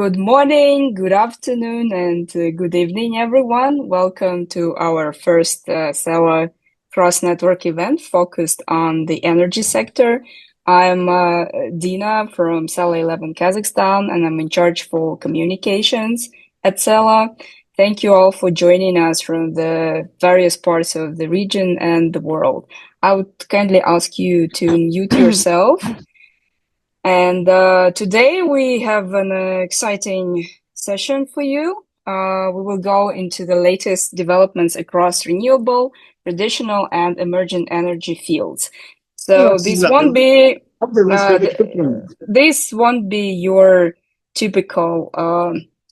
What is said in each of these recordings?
Good morning, good afternoon, and good evening, everyone. Welcome to our first CELA cross-network event focused on the energy sector. I'm Dina from CELA 11 Kazakhstan, and I'm in charge for communications at CELA. Thank you all for joining us from the various parts of the region and the world. I would kindly ask you to mute yourself. And today we have an exciting session for you. We will go into the latest developments across renewable, traditional, and emerging energy fields. So this won't be your typical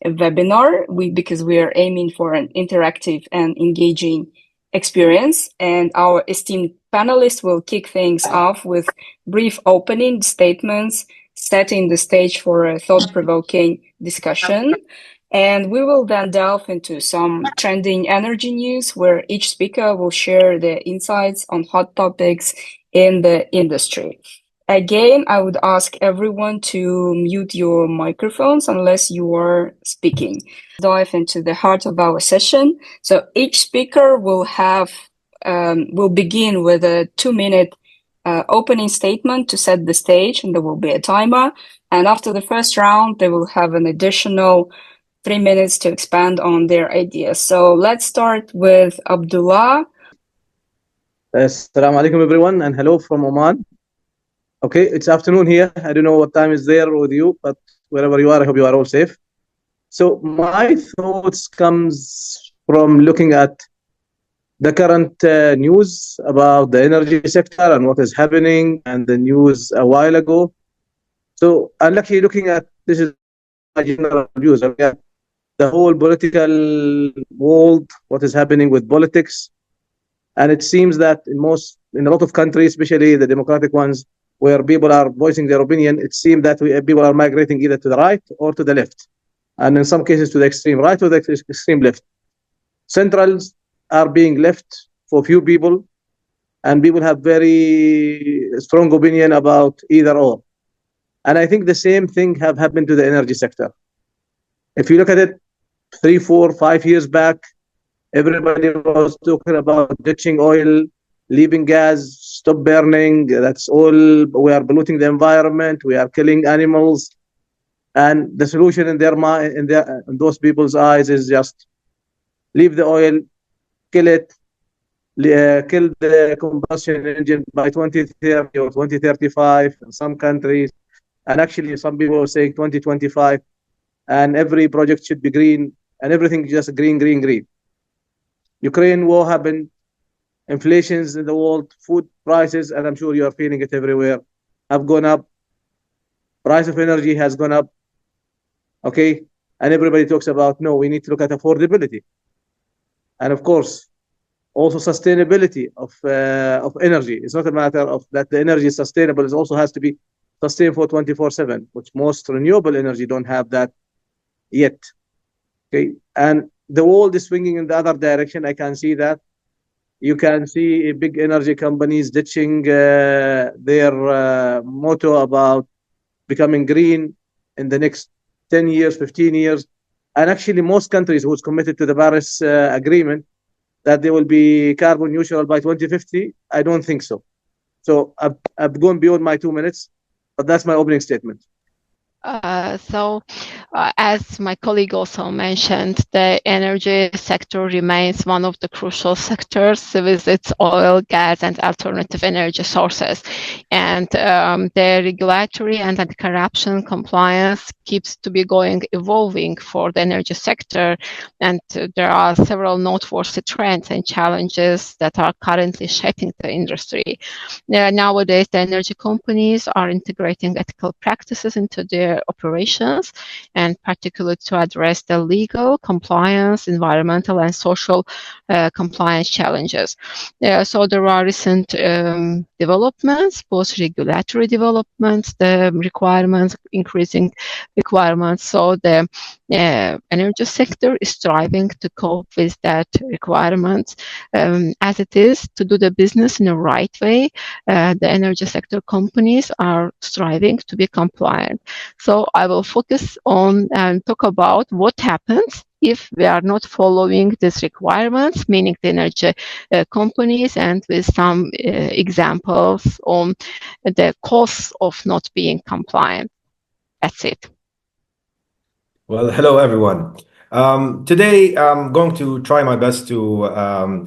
webinar because we are aiming for an interactive and engaging experience, and our esteemed panelists will kick things off with brief opening statements, setting the stage for a thought-provoking discussion. And we will then delve into some trending energy news where each speaker will share their insights on hot topics in the industry. Again, I would ask everyone to mute your microphones unless you are speaking. Dive into the heart of our session. So each speaker will begin with a 2-minute opening statement to set the stage, and there will be a timer. And after the first round, they will have an additional 3 minutes to expand on their ideas. So let's start with Abdullah. Assalamu alaikum, everyone, and hello from Oman. Okay, it's afternoon here. I don't know what time is there with you, but wherever you are, I hope you are all safe. So my thoughts comes from looking at the current news about the energy sector and what is happening, and the news a while ago. So I'm lucky looking at, this is my general views, the whole political world, what is happening with politics. And it seems that in a lot of countries, especially the democratic ones, where people are voicing their opinion, it seems that people are migrating either to the right or to the left, and in some cases to the extreme right or the extreme left. Centrals are being left for few people, and people have very strong opinion about either or. And I think the same thing have happened to the energy sector. If you look at it 3, 4, 5 years back, everybody was talking about ditching oil, leaving gas, stop burning. That's all. We are polluting the environment. We are killing animals. And the solution in their mind, in those people's eyes, is just leave the oil, kill it, kill the combustion engine by 2030 or 2035 in some countries. And actually, some people are saying 2025. And every project should be green, and everything just green, green, green. Ukraine war happened. Inflations in the world, food prices, and I'm sure you are feeling it everywhere, have gone up. Price of energy has gone up. Okay, and everybody talks about, no, we need to look at affordability, and of course, also sustainability of energy. It's not a matter of that the energy is sustainable; it also has to be sustained for 24/7, which most renewable energy don't have that yet. Okay, and the world is swinging in the other direction. I can see that. You can see big energy companies ditching their motto about becoming green in the next 10 years, 15 years. And actually, most countries who's committed to the Paris Agreement that they will be carbon neutral by 2050, I don't think so. So I've gone beyond my 2 minutes, but that's my opening statement. As my colleague also mentioned, the energy sector remains one of the crucial sectors with its oil, gas, and alternative energy sources. And the regulatory and anti-corruption compliance keeps to be evolving for the energy sector. And there are several noteworthy trends and challenges that are currently shaping the industry. Nowadays, the energy companies are integrating ethical practices into their operations, and particularly to address the legal, compliance, environmental, and social compliance challenges. So there are recent developments, both regulatory developments, the requirements, increasing requirements. So the energy sector is striving to cope with that requirement. As it is to do the business in the right way, the energy sector companies are striving to be compliant. So I will focus on and talk about what happens if we are not following these requirements, meaning the energy companies, and with some examples on the costs of not being compliant. That's it. Well, hello, everyone. Today, I'm going to try my best to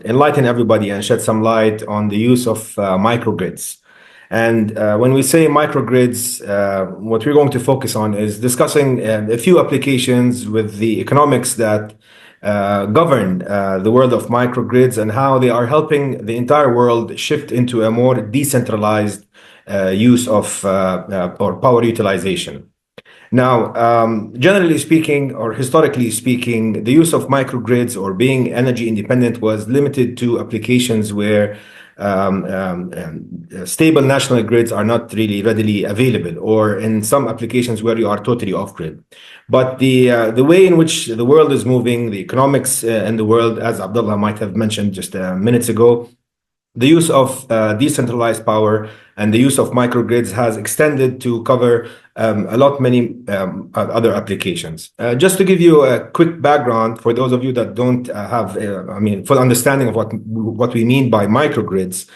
enlighten everybody and shed some light on the use of microgrids. And when we say microgrids, what we're going to focus on is discussing a few applications with the economics that govern the world of microgrids and how they are helping the entire world shift into a more decentralized use of or power utilization. Now, generally speaking, or historically speaking, the use of microgrids or being energy independent was limited to applications where stable national grids are not really readily available, or in some applications where you are totally off grid. But the way in which the world is moving, the economics in the world, as Abdullah might have mentioned just minutes ago, the use of decentralized power and the use of microgrids has extended to cover many other applications. Just to give you a quick background for those of you that don't have, full understanding of what we mean by microgrids,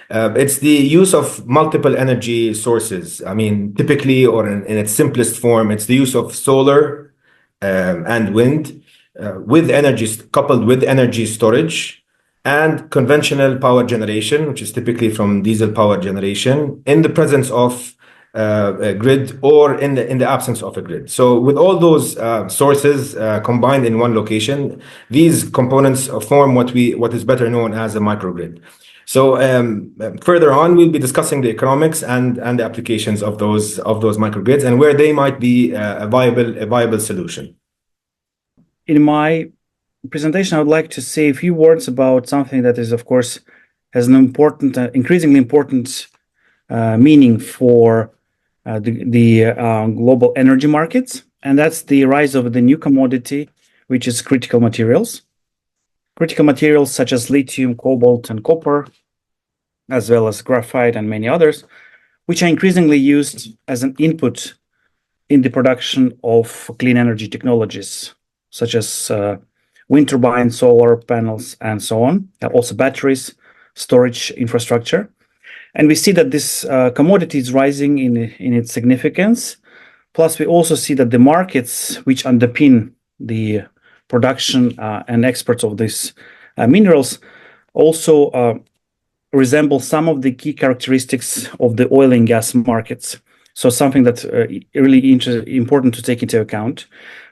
it's the use of multiple energy sources. I mean, typically, or in its simplest form, it's the use of solar and wind coupled with energy storage and conventional power generation, which is typically from diesel power generation, in the presence of a grid or in the absence of a grid. So with all those sources combined in one location, these components form what is better known as a microgrid. So further on, we'll be discussing the economics and the applications of those microgrids and where they might be a viable solution. In my presentation, I would like to say a few words about something that is, of course, has an important, increasingly important meaning for the global energy markets, and that's the rise of the new commodity, which is critical materials. Critical materials such as lithium, cobalt, and copper, as well as graphite and many others, which are increasingly used as an input in the production of clean energy technologies, such as wind turbines, solar panels, and so on. Also batteries, storage infrastructure. And we see that this commodity is rising in its significance. Plus, we also see that the markets which underpin the production and exports of these minerals also resemble some of the key characteristics of the oil and gas markets. So something that's really important to take into account.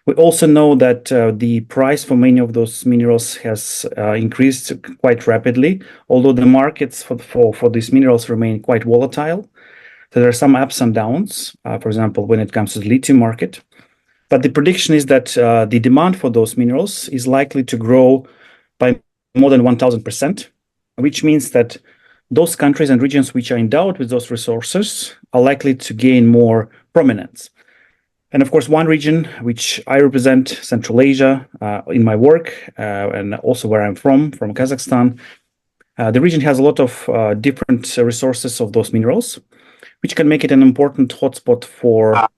We also know that the price for many of those minerals has increased quite rapidly, although the markets for these minerals remain quite volatile. So there are some ups and downs, for example, when it comes to the lithium market. But the prediction is that the demand for those minerals is likely to grow by more than 1,000%, which means that those countries and regions which are endowed with those resources are likely to gain more prominence. And of course, one region which I represent, Central Asia, in my work, and also where I'm from Kazakhstan, the region has a lot of different resources of those minerals, which can make it an important hotspot for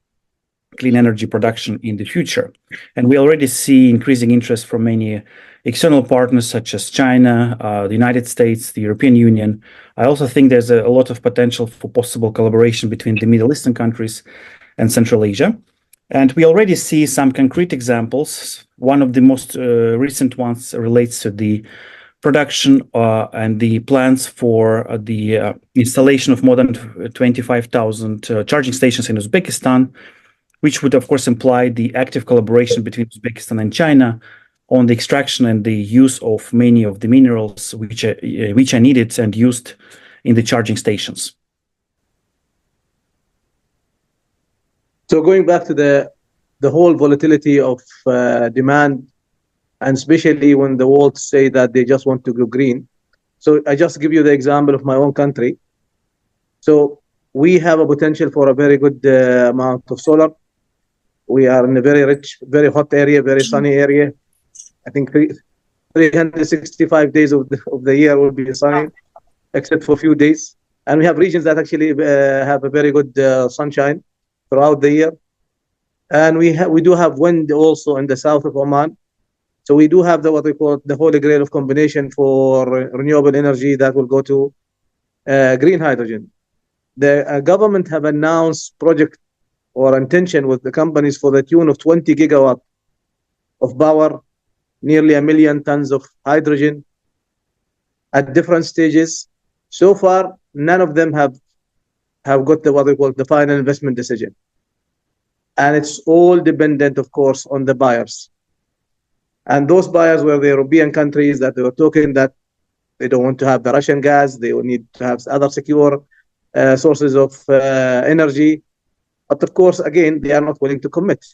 clean energy production in the future. And we already see increasing interest from many external partners such as China, the United States, the European Union. I also think there's a lot of potential for possible collaboration between the Middle Eastern countries and Central Asia. And we already see some concrete examples. One of the most recent ones relates to the production and the plans for the installation of more than 25,000 charging stations in Uzbekistan, which would, of course, imply the active collaboration between Uzbekistan and China on the extraction and the use of many of the minerals which are needed and used in the charging stations. So going back to the whole volatility of demand, and especially when the world say that they just want to go green. So I just give you the example of my own country. So we have a potential for a very good amount of solar. We are in a very rich, very hot area, very sunny area. I think 365 days of the year will be sunny, except for a few days. And we have regions that actually have a very good sunshine throughout the year. And we do have wind also in the south of Oman. So we do have what we call the holy grail of combination for renewable energy that will go to green hydrogen. The government have announced project or intention with the companies for the tune of 20 gigawatt of power, nearly 1 million tons of hydrogen at different stages. So far, none of them have got what we call the final investment decision. And it's all dependent, of course, on the buyers. And those buyers were the European countries that they were talking that they don't want to have the Russian gas. They will need to have other secure sources of energy. But of course, again, they are not willing to commit.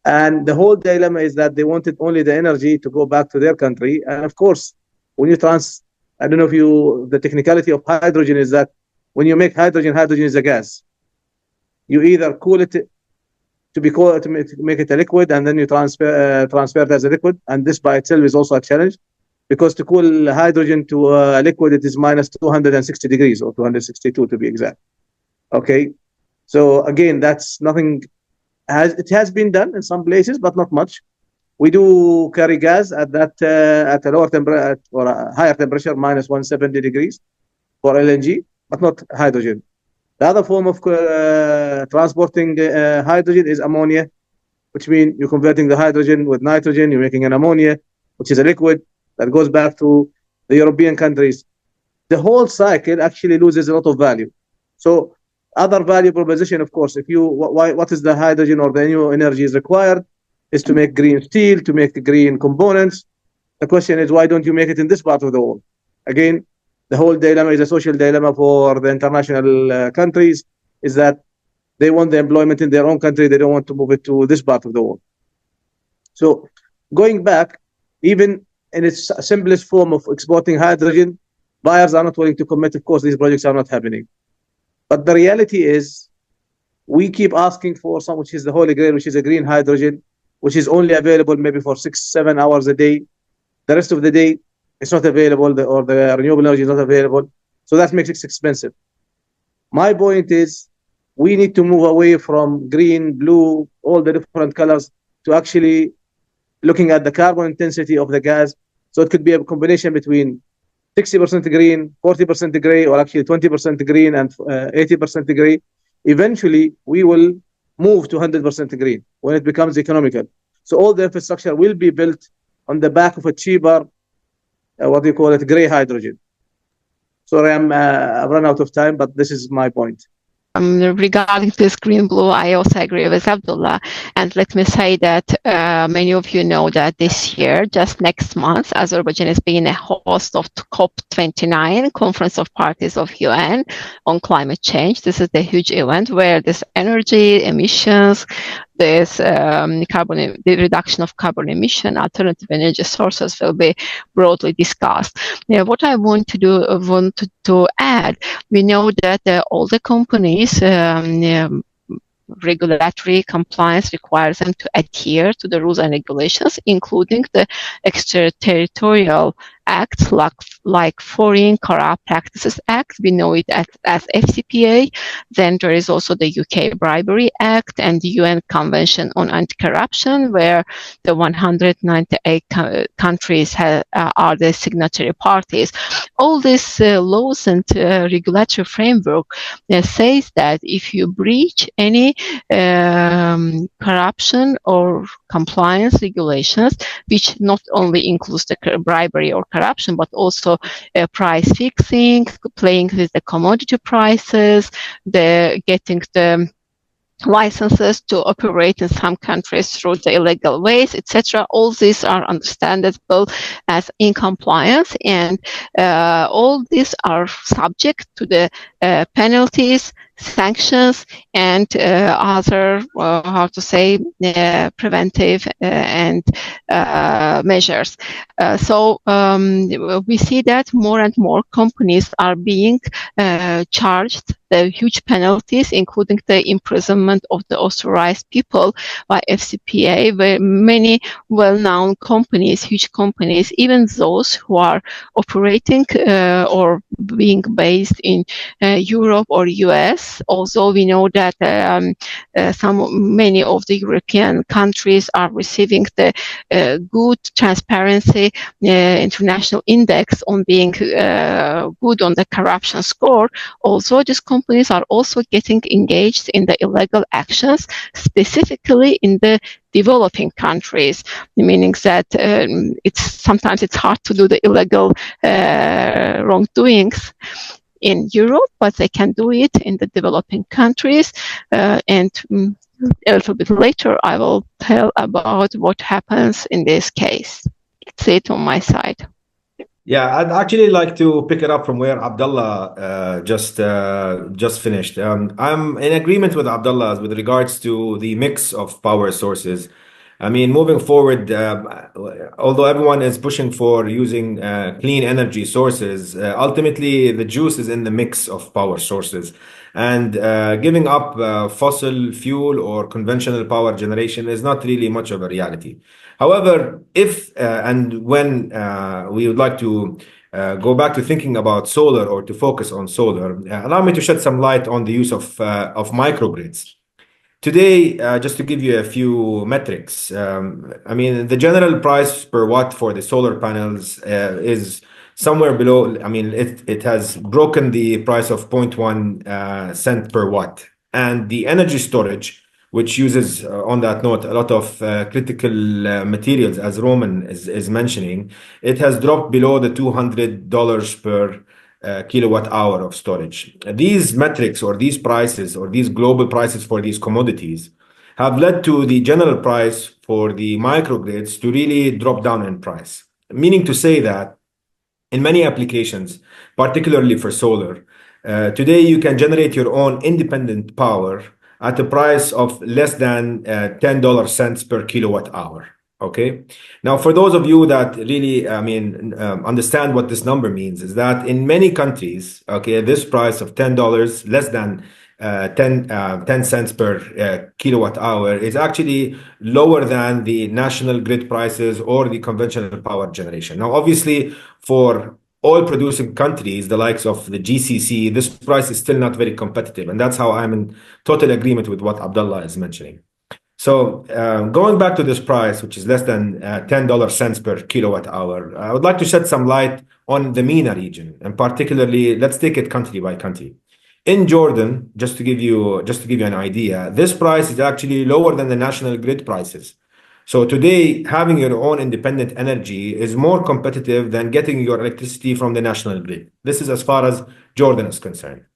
And the whole dilemma is that they wanted only the energy to go back to their country. And of course, when you I don't know if the technicality of hydrogen is that when you make hydrogen, hydrogen is a gas. You either cool it to make it a liquid, and then you transfer it as a liquid. And this by itself is also a challenge, because to cool hydrogen to a liquid, it is minus 260 degrees or 262 to be exact. Okay, so again, that's nothing. It has been done in some places, but not much. We do carry gas at a lower temperature or a higher temperature, minus 170 degrees for LNG, but not hydrogen. The other form of transporting hydrogen is ammonia, which means you're converting the hydrogen with nitrogen, you're making an ammonia, which is a liquid that goes back to the European countries. The whole cycle actually loses a lot of value. So other value proposition, of course, what is the hydrogen or the new energy is required is to make green steel, to make the green components. The question is, why don't you make it in this part of the world? Again, the whole dilemma is a social dilemma for the international countries, is that they want the employment in their own country. They don't want to move it to this part of the world. So going back, even in its simplest form of exporting hydrogen, buyers are not willing to commit. Of course, these projects are not happening. But the reality is, we keep asking for some, which is the holy grail, which is a green hydrogen, which is only available maybe for 6-7 hours a day. The rest of the day, it's not available, or the renewable energy is not available. So that makes it expensive. My point is, we need to move away from green, blue, all the different colors, to actually looking at the carbon intensity of the gas. So it could be a combination between 60% green, 40% gray, or actually 20% green and 80% gray. Eventually, we will move to 100% green when it becomes economical. So all the infrastructure will be built on the back of a cheaper, gray hydrogen. Sorry, I've run out of time, but this is my point. Regarding this green blue, I also agree with Abdullah. And let me say that many of you know that this year, just next month, Azerbaijan is being a host of COP29, Conference of Parties of UN on Climate Change. This is the huge event where this energy, emissions, this the reduction of carbon emission, alternative energy sources will be broadly discussed. Now, what I want to add, we know that all the companies regulatory compliance requires them to adhere to the rules and regulations, including the extraterritorial acts like Foreign Corrupt Practices Act. We know it as FCPA. Then there is also the UK Bribery Act and the UN Convention on Anti-Corruption, where the 198 countries are the signatory parties. All these laws and regulatory framework says that if you breach any corruption or compliance regulations, which not only includes the bribery or corruption, but also price fixing, playing with the commodity prices, getting the licenses to operate in some countries through the illegal ways, etc. All these are understandable as in compliance, and all these are subject to the penalties, sanctions and other, preventive and measures. So we see that more and more companies are being charged the huge penalties, including the imprisonment of the authorized people by FCPA, where many well-known companies, huge companies, even those who are operating or being based in Europe or US. Also, we know that many of the European countries are receiving the good transparency international index on being good on the corruption score. Also, these companies are also getting engaged in the illegal actions, specifically in the developing countries, meaning that sometimes it's hard to do the illegal wrongdoings in Europe, but they can do it in the developing countries. And a little bit later, I will tell about what happens in this case. That's it on my side. Yeah, I'd actually like to pick it up from where Abdullah just finished. I'm in agreement with Abdullah with regards to the mix of power sources. I mean, moving forward, although everyone is pushing for using clean energy sources, ultimately the juice is in the mix of power sources. And giving up fossil fuel or conventional power generation is not really much of a reality. However, if and when we would like to go back to thinking about solar or to focus on solar, allow me to shed some light on the use of microgrids. Today, just to give you a few metrics, I mean, the general price per watt for the solar panels is somewhere below, I mean, it has broken the price of 0.1 cent per watt. And the energy storage, which uses, on that note, a lot of critical materials, as Roman is mentioning, it has dropped below the $200 per kilowatt hour of storage. These metrics or these prices or these global prices for these commodities have led to the general price for the microgrids to really drop down in price. Meaning to say that in many applications, particularly for solar, today you can generate your own independent power at a price of less than $10 per kilowatt hour. Okay. Now, for those of you that really, understand what this number means, is that in many countries, okay, this price of $10, less than 10 cents per kilowatt hour, is actually lower than the national grid prices or the conventional power generation. Now, obviously, for oil producing countries, the likes of the GCC, this price is still not very competitive. And that's how I'm in total agreement with what Abdullah is mentioning. So going back to this price, which is less than $10 per kilowatt hour, I would like to shed some light on the MENA region, and particularly, let's take it country by country. In Jordan, just to give you an idea, this price is actually lower than the national grid prices. So today, having your own independent energy is more competitive than getting your electricity from the national grid. This is as far as Jordan is concerned.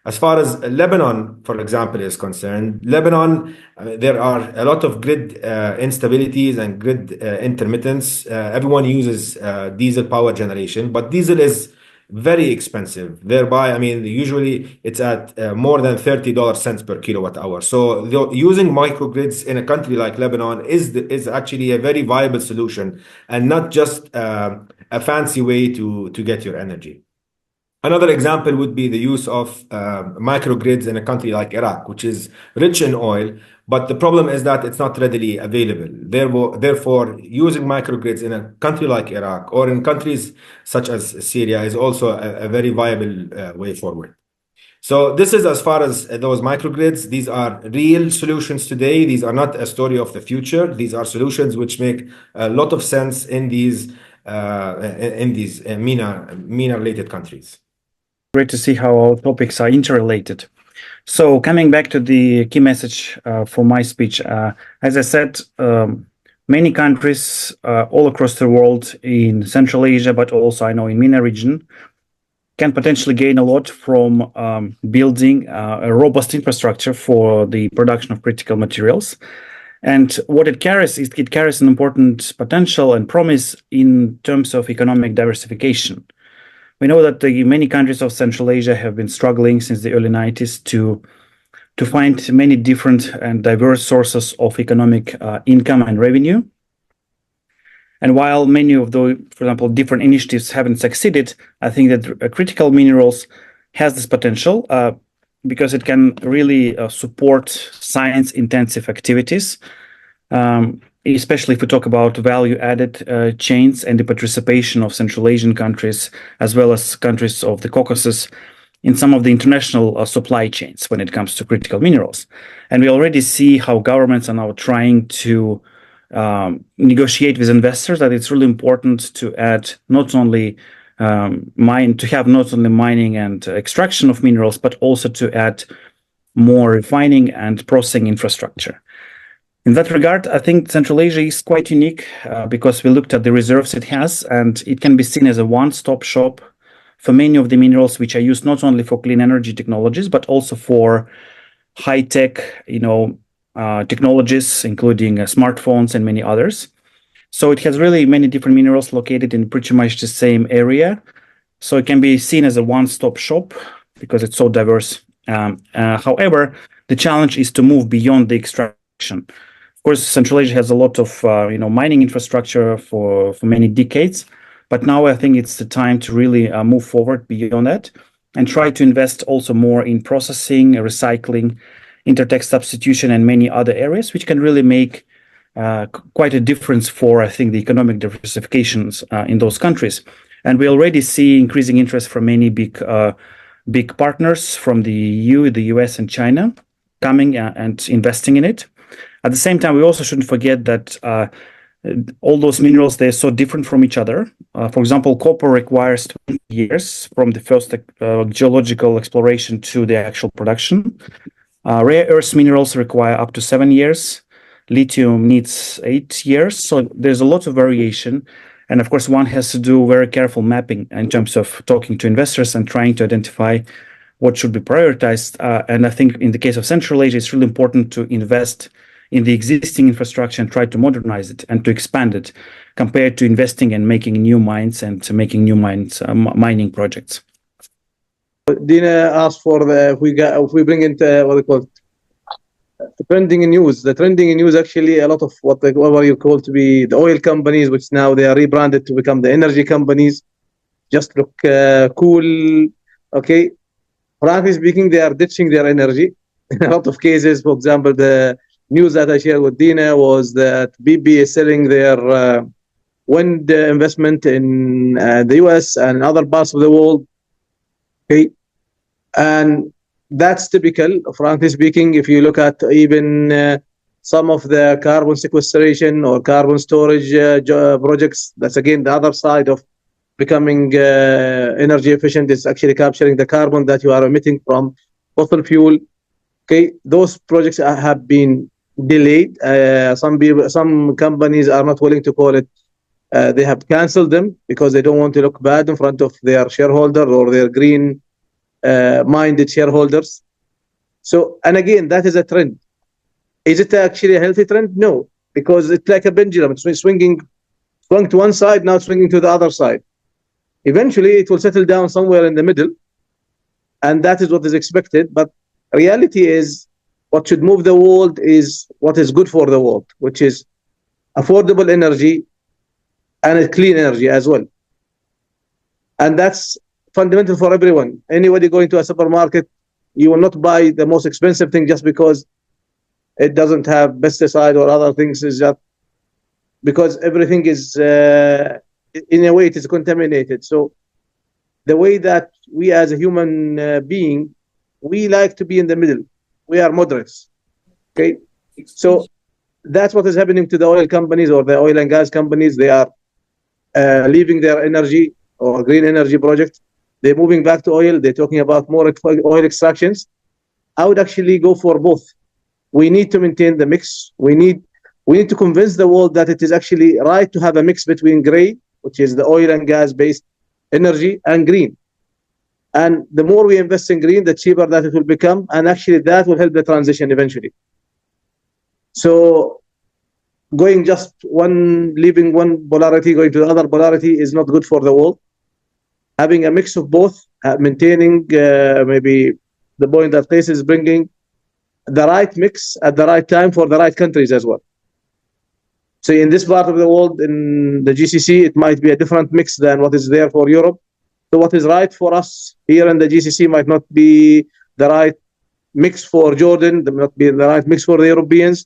As far as Lebanon, for example, is concerned, Lebanon, there are a lot of grid instabilities and grid intermittence. Everyone uses diesel power generation, but diesel is very expensive. Thereby, I mean, usually it's at more than $30 per kilowatt hour. So using microgrids in a country like Lebanon is actually a very viable solution and not just a fancy way to get your energy. Another example would be the use of microgrids in a country like Iraq, which is rich in oil, but the problem is that it's not readily available. Therefore, using microgrids in a country like Iraq or in countries such as Syria is also a very viable way forward. So this is as far as those microgrids. These are real solutions today. These are not a story of the future. These are solutions which make a lot of sense in these MENA-related countries. Great to see how our topics are interrelated. So coming back to the key message for my speech, as I said, many countries all across the world in Central Asia, but also I know in MENA region, can potentially gain a lot from building a robust infrastructure for the production of critical materials. And what it carries is it carries an important potential and promise in terms of economic diversification. We know that many countries of Central Asia have been struggling since the early 90s to find many different and diverse sources of economic income and revenue. And while many of those, for example, different initiatives haven't succeeded, I think that critical minerals has this potential because it can really support science-intensive activities, especially if we talk about value-added chains and the participation of Central Asian countries, as well as countries of the Caucasus, in some of the international supply chains when it comes to critical minerals. And we already see how governments are now trying to negotiate with investors that it's really important to add not only mining and extraction of minerals, but also to add more refining and processing infrastructure. In that regard, I think Central Asia is quite unique because we looked at the reserves it has, and it can be seen as a one-stop shop for many of the minerals which are used not only for clean energy technologies, but also for high-tech, technologies, including smartphones and many others. So it has really many different minerals located in pretty much the same area. So it can be seen as a one-stop shop because it's so diverse. However, the challenge is to move beyond the extraction. Of course, Central Asia has a lot of mining infrastructure for many decades, but now I think it's the time to really move forward beyond that and try to invest also more in processing, recycling, intertext substitution, and many other areas, which can really make quite a difference for, I think, the economic diversifications in those countries. And we already see increasing interest from many big partners from the EU, the US, and China coming and investing in it. At the same time, we also shouldn't forget that all those minerals, they're so different from each other. For example, copper requires 20 years from the first geological exploration to the actual production. Rare earth minerals require up to 7 years. Lithium needs 8 years. So there's a lot of variation. And of course, one has to do very careful mapping in terms of talking to investors and trying to identify what should be prioritized. And I think in the case of Central Asia, it's really important to invest in the existing infrastructure and try to modernize it and to expand it compared to investing and making new mines and making new mining projects. Dina asked for if we bring into what they call the trending news. The trending news actually a lot of whatever you call to be the oil companies, which now they are rebranded to become the energy companies, just look cool. Okay, frankly speaking, they are ditching their energy in a lot of cases. For example, the news that I shared with Dina was that BP is selling their wind investment in the US and other parts of the world. Okay, and that's typical, frankly speaking. If you look at even some of the carbon sequestration or carbon storage projects, that's again the other side of becoming energy efficient. Is actually capturing the carbon that you are emitting from fossil fuel. Okay, those projects have been delayed. Some companies are not willing to call it. They have canceled them because they don't want to look bad in front of their shareholder or their green minded shareholders. So, and again, that is a trend. Is it actually a healthy trend? No, because it's like a pendulum. It's swung to one side, now swinging to the other side. Eventually, it will settle down somewhere in the middle, and that is what is expected. But reality is, what should move the world is what is good for the world, which is affordable energy and a clean energy as well. And that's fundamental for everyone. Anybody going to a supermarket, you will not buy the most expensive thing just because it doesn't have pesticide or other things. Is just because everything is in a way it is contaminated. So the way that we as a human being, we like to be in the middle. We are moderates. Okay, so that's what is happening to the oil companies or the oil and gas companies. They are leaving their energy or green energy project. They're moving back to oil. They're talking about more oil extractions. I would actually go for both. We need to maintain the mix. We need to convince the world that it is actually right to have a mix between gray, which is the oil and gas based energy, and green. And the more we invest in green, the cheaper that it will become. And actually that will help the transition eventually. So leaving one polarity, going to the other polarity is not good for the world. having a mix of both, maintaining maybe the point that Qais is bringing, the right mix at the right time for the right countries as well. So in this part of the world, in the GCC, it might be a different mix than what is there for Europe. So what is right for us here in the GCC might not be the right mix for Jordan, might not be the right mix for the Europeans.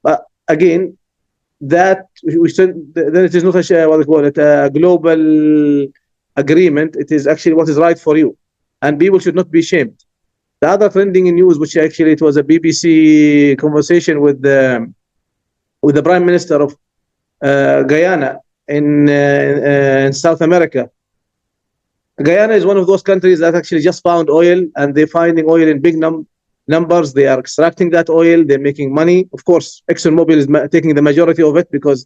But again, that we should, then it is not what we call it, a global agreement. It is actually what is right for you, and people should not be shamed. The other trending in news, which actually it was a BBC conversation with the Prime Minister of Guyana in South America. Guyana is one of those countries that actually just found oil, and they're finding oil in big numbers. They are extracting that oil. They're making money. Of course, ExxonMobil is taking the majority of it because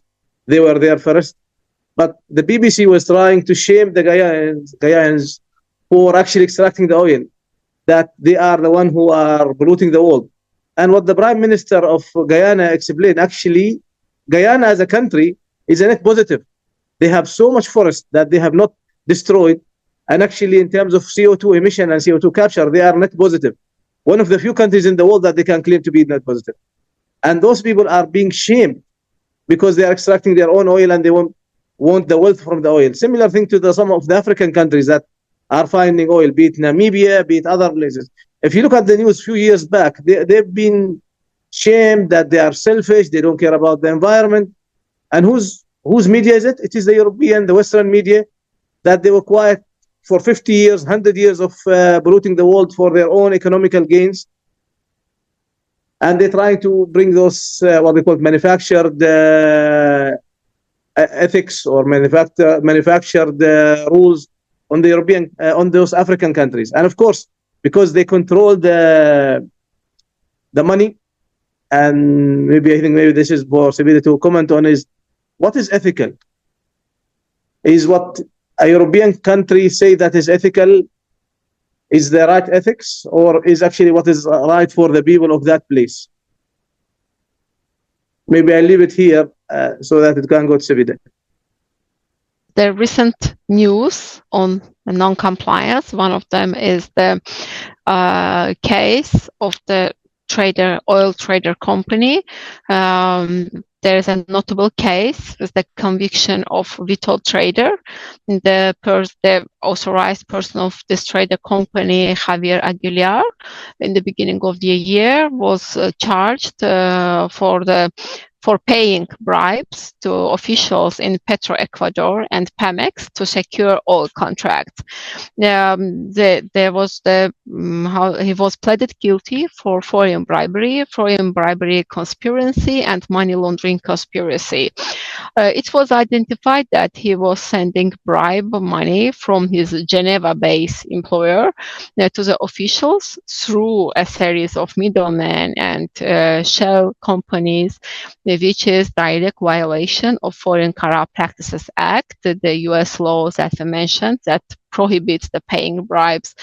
they were there first. But the BBC was trying to shame the Guyanans for actually extracting the oil, that they are the one who are polluting the world. And what the Prime Minister of Guyana explained, actually, Guyana as a country is a net positive. They have so much forest that they have not destroyed. And actually, in terms of CO2 emission and CO2 capture, they are net positive. One of the few countries in the world that they can claim to be net positive. And those people are being shamed because they are extracting their own oil and they want the wealth from the oil. Similar thing to some of the African countries that are finding oil, be it Namibia, be it other places. If you look at the news a few years back, they've been shamed that they are selfish, they don't care about the environment. And whose media is it? It is the European, the Western media, that they were quiet for 50 years, 100 years of polluting the world for their own economical gains. And they're trying to bring those, what they call manufactured ethics or manufactured rules on the European, on those African countries. And of course, because they control the money, and maybe I think maybe this is for Sevda to comment on, is what is ethical? Is what a European country say that is ethical is the right ethics, or is actually what is right for the people of that place? Maybe I leave it here so that it can go to Sevda. The recent news on non-compliance, one of them is the case of the oil trader company. There is a notable case with the conviction of Vitol Trader. The authorized person of this trader company, Javier Aguilar, in the beginning of the year was charged for paying bribes to officials in Petroecuador and Pemex to secure oil contracts. He was pleaded guilty for foreign bribery, conspiracy, and money laundering conspiracy. It was identified that he was sending bribe money from his Geneva-based employer to the officials through a series of middlemen and shell companies, which is direct violation of Foreign Corrupt Practices Act, the U.S. law that I mentioned that prohibits the paying bribes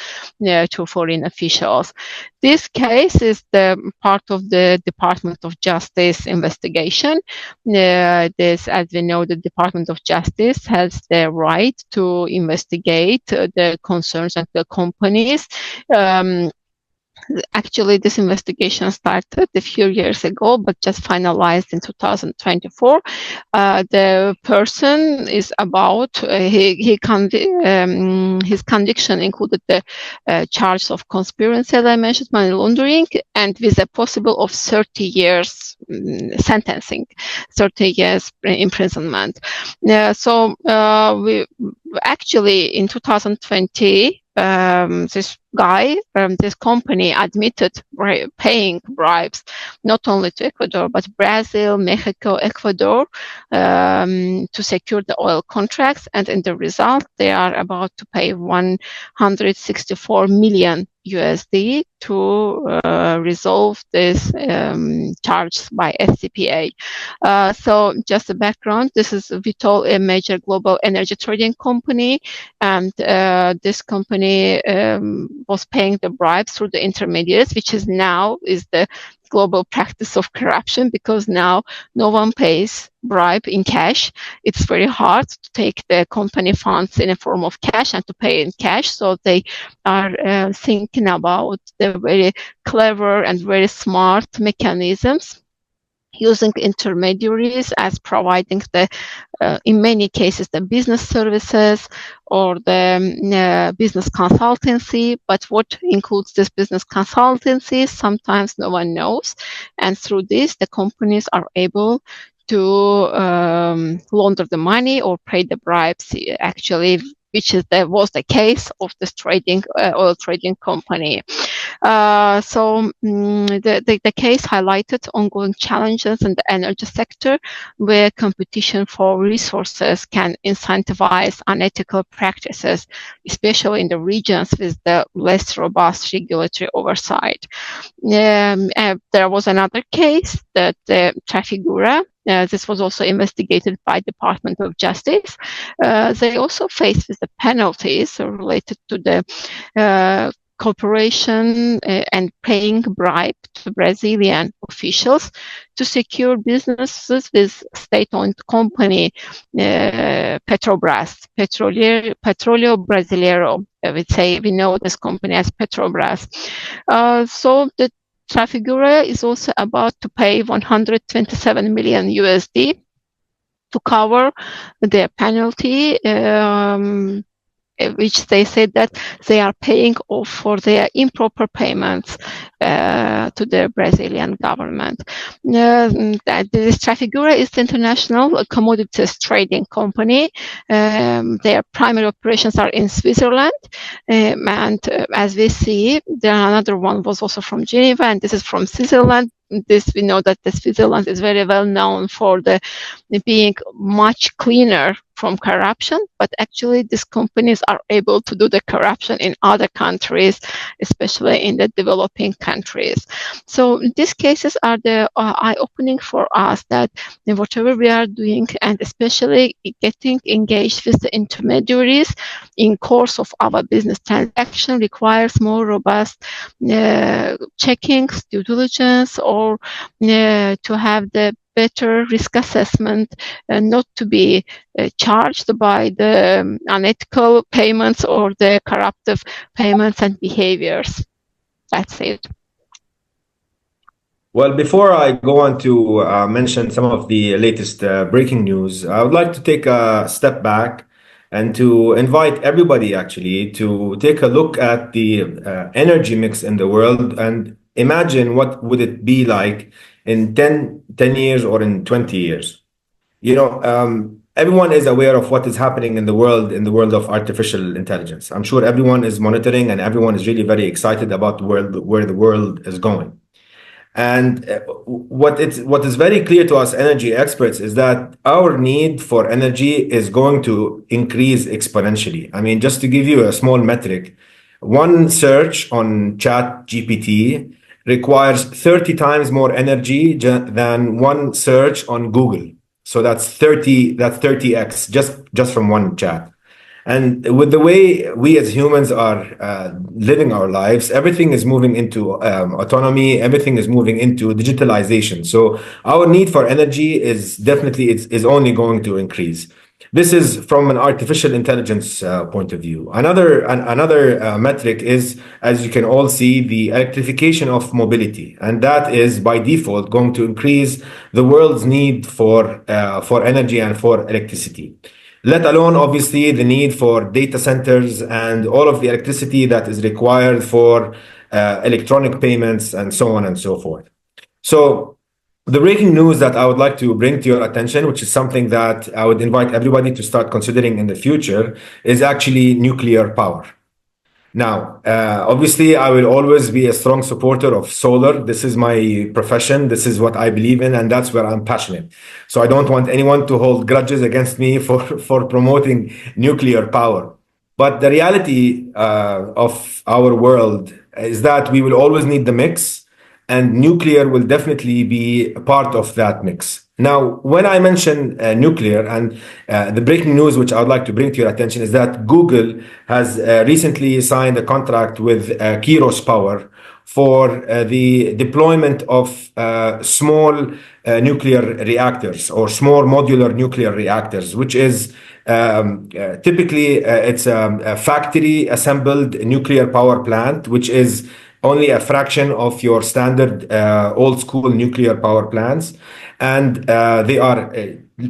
to foreign officials. This case is the part of the Department of Justice investigation. As we know, the Department of Justice has the right to investigate the concerns of the companies. Actually, this investigation started a few years ago, but just finalized in 2024. The person is about his conviction included the charge of conspiracy, as I mentioned, money laundering, and with a possible of 30 years sentencing, 30 years imprisonment. So we actually in 2020. This company admitted paying bribes not only to Ecuador, but Brazil, Mexico, Ecuador to secure the oil contracts. And in the result, they are about to pay 164 million USD to resolve this charge by SCPA. So just a background, this is Vitol, a major global energy trading company, and this company was paying the bribes through the intermediaries, which is now the global practice of corruption, because now no one pays bribe in cash. It's very hard to take the company funds in a form of cash and to pay in cash. So they are thinking about the very clever and very smart mechanisms, using intermediaries as providing the, in many cases, the business services or the business consultancy. But what includes this business consultancy, sometimes no one knows. And through this, the companies are able to launder the money or pay the bribes, actually, which was the case of this oil trading company. So the case highlighted ongoing challenges in the energy sector, where competition for resources can incentivize unethical practices, especially in the regions with the less robust regulatory oversight. There was another case that Trafigura, this was also investigated by Department of Justice. They also faced with the penalties related to the cooperation and paying bribe to Brazilian officials to secure businesses with state-owned company Petrobras, Petróleo Brasileiro. We know this company as Petrobras. So the Trafigura is also about to pay 127 million USD to cover their penalty, which they said that they are paying off for their improper payments to the Brazilian government. This Trafigura is the international commodities trading company. Their primary operations are in Switzerland, and as we see, another one was also from Geneva, and this is from Switzerland. We know that the Switzerland is very well known for being much cleaner from corruption, but actually these companies are able to do the corruption in other countries, especially in the developing countries. So these cases are eye-opening for us, that whatever we are doing, and especially getting engaged with the intermediaries in course of our business transaction, requires more robust checkings, due diligence, or to have the better risk assessment, not to be charged by the unethical payments or the corruptive payments and behaviors. That's it. Well, before I go on to mention some of the latest breaking news, I would like to take a step back and to invite everybody actually to take a look at the energy mix in the world and imagine what would it be like in 10 years or in 20 years. You know, everyone is aware of what is happening in the world of artificial intelligence. I'm sure everyone is monitoring and everyone is really very excited about where the world is going. And what is very clear to us energy experts is that our need for energy is going to increase exponentially. I mean, just to give you a small metric, one search on ChatGPT requires 30 times more energy than one search on Google. So that's 30x just from one chat. And with the way we as humans are living our lives, everything is moving into autonomy, everything is moving into digitalization. So our need for energy is definitely is only going to increase. This is from an artificial intelligence point of view. Another metric is, as you can all see, the electrification of mobility, and that is by default going to increase the world's need for energy and for electricity. Let alone, obviously, the need for data centers and all of the electricity that is required for electronic payments and so on and so forth. So the breaking news that I would like to bring to your attention, which is something that I would invite everybody to start considering in the future, is actually nuclear power. Now, obviously, I will always be a strong supporter of solar. This is my profession. This is what I believe in, and that's where I'm passionate. So I don't want anyone to hold grudges against me for promoting nuclear power. But the reality of our world is that we will always need the mix, and nuclear will definitely be a part of that mix. Now, when I mention nuclear, and the breaking news which I would like to bring to your attention is that Google has recently signed a contract with Kairos Power for the deployment of small nuclear reactors or small modular nuclear reactors, which is typically it's a factory assembled nuclear power plant, which is only a fraction of your standard old school nuclear power plants. And they are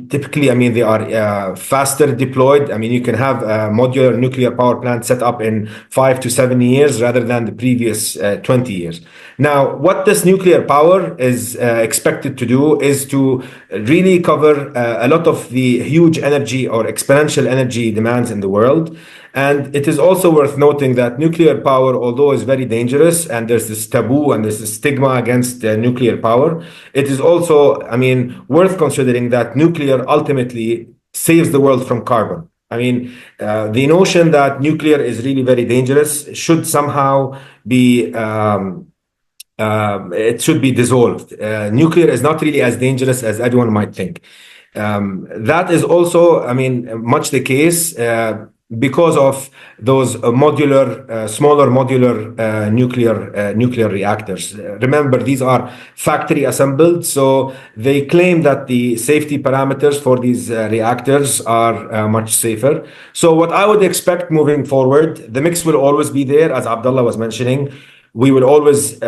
typically, I mean, they are faster deployed. I mean, you can have a modular nuclear power plant set up in 5 to 7 years rather than the previous 20 years. Now, what this nuclear power is expected to do is to really cover a lot of the huge energy or exponential energy demands in the world. And it is also worth noting that nuclear power, although is very dangerous and there's this taboo and there's this stigma against nuclear power, it is also, I mean, worth considering that nuclear ultimately saves the world from carbon. I mean, the notion that nuclear is really very dangerous should somehow be it should be dissolved. Nuclear is not really as dangerous as everyone might think. That is also, I mean, much the case because of those smaller modular nuclear reactors. Remember, these are factory assembled, so they claim that the safety parameters for these reactors are much safer. So what I would expect moving forward, the mix will always be there, as Abdullah was mentioning. We will always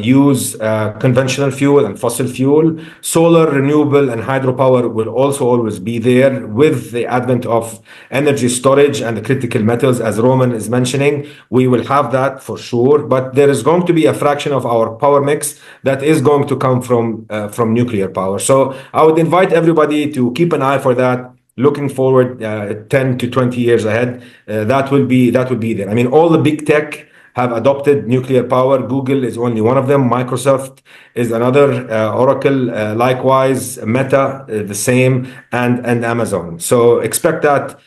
use conventional fuel and fossil fuel. Solar, renewable, and hydropower will also always be there with the advent of energy storage and the critical metals, as Roman is mentioning. We will have that for sure, but there is going to be a fraction of our power mix that is going to come from nuclear power. So I would invite everybody to keep an eye for that. Looking forward 10 to 20 years ahead, that will be there. I mean, all the big tech have adopted nuclear power. Google is only one of them. Microsoft is another. Oracle, likewise. Meta, the same, and Amazon. So expect that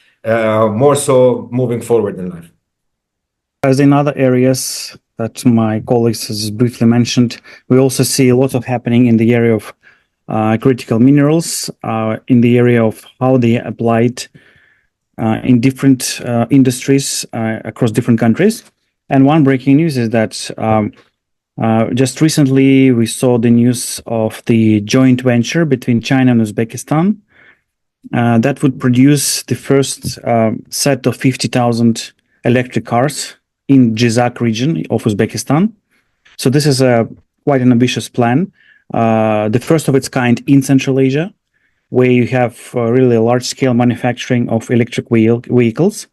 more so moving forward in life. As in other areas that my colleagues has briefly mentioned, we also see a lot of happening in the area of critical minerals, in the area of how they are applied in different industries across different countries. And one breaking news is that just recently we saw the news of the joint venture between China and Uzbekistan that would produce the first set of 50,000 electric cars in Jizak region of Uzbekistan. So this is quite an ambitious plan, the first of its kind in Central Asia, where you have really large-scale manufacturing of electric vehicles.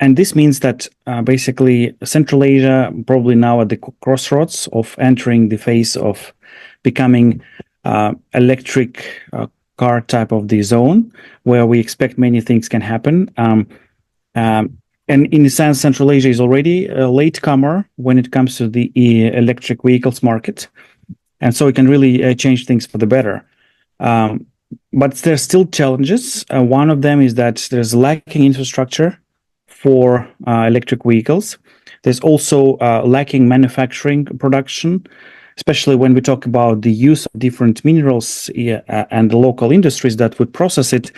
And this means that basically Central Asia, probably now at the crossroads of entering the phase of becoming electric car type of the zone, where we expect many things can happen. And in a sense, Central Asia is already a latecomer when it comes to the electric vehicles market. And so it can really change things for the better. But there's still challenges. One of them is that there's lacking infrastructure for electric vehicles. There's also lacking manufacturing production, especially when we talk about the use of different minerals and the local industries that would process it.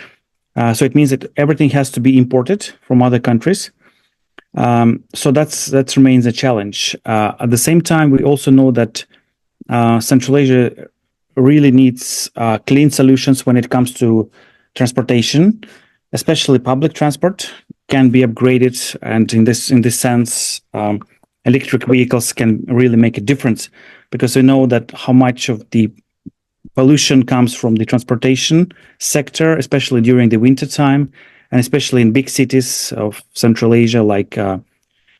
So it means that everything has to be imported from other countries. So that remains a challenge. At the same time, we also know that Central Asia really needs clean solutions when it comes to transportation, especially public transport can be upgraded, and in this sense, electric vehicles can really make a difference, because we know that how much of the pollution comes from the transportation sector, especially during the winter time, and especially in big cities of Central Asia like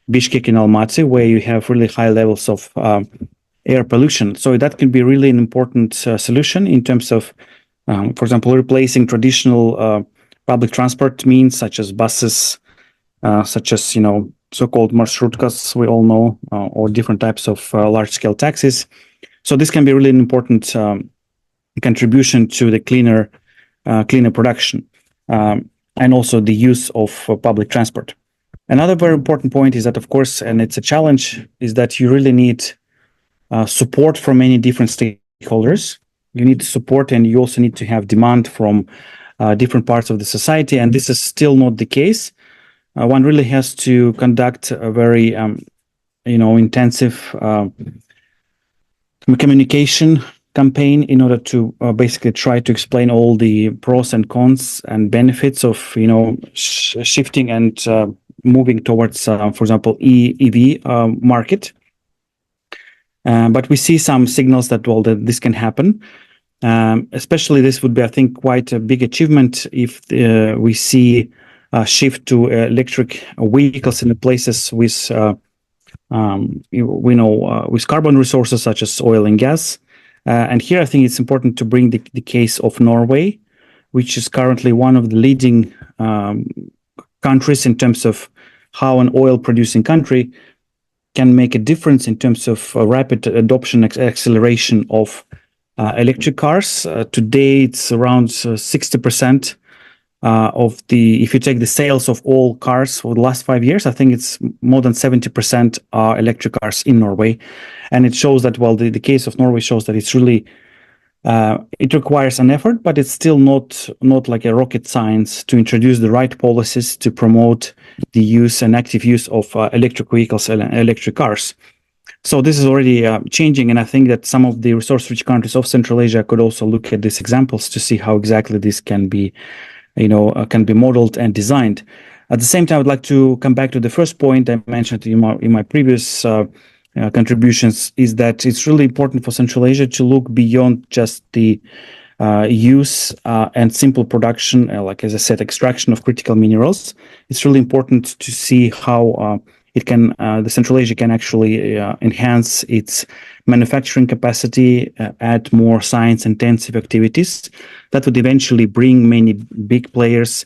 Bishkek and Almaty, where you have really high levels of air pollution. So that can be really an important solution in terms of, for example, replacing traditional public transport means such as buses, such as, so-called marshrutkas, we all know, or different types of large-scale taxis. So this can be really an important contribution to the cleaner production and also the use of public transport. Another very important point is that, of course, and it's a challenge, is that you really need support from many different stakeholders. You need support, and you also need to have demand from different parts of the society, and this is still not the case. One really has to conduct a very intensive communication campaign in order to basically try to explain all the pros and cons and benefits of shifting and moving towards, for example, EV market. But we see some signals that that this can happen. Especially this would be, I think, quite a big achievement if we see a shift to electric vehicles in the places with with carbon resources such as oil and gas. And here I think it's important to bring the case of Norway, which is currently one of the leading countries in terms of how an oil producing country can make a difference in terms of rapid adoption acceleration of electric cars. Today it's around 60% of if you take the sales of all cars for the last 5 years, I think it's more than 70% are electric cars in Norway. And it shows that, well, the case of Norway shows that it's really, it requires an effort, but it's still not like a rocket science to introduce the right policies to promote the use and active use of electric vehicles and electric cars. So this is already changing, and I think that some of the resource-rich countries of Central Asia could also look at these examples to see how exactly this can be modeled and designed. At the same time, I would like to come back to the first point I mentioned in my previous contributions, is that it's really important for Central Asia to look beyond just the use and simple production, like as I said, extraction of critical minerals. It's really important to see how the Central Asia can actually enhance its manufacturing capacity, add more science-intensive activities that would eventually bring many big players,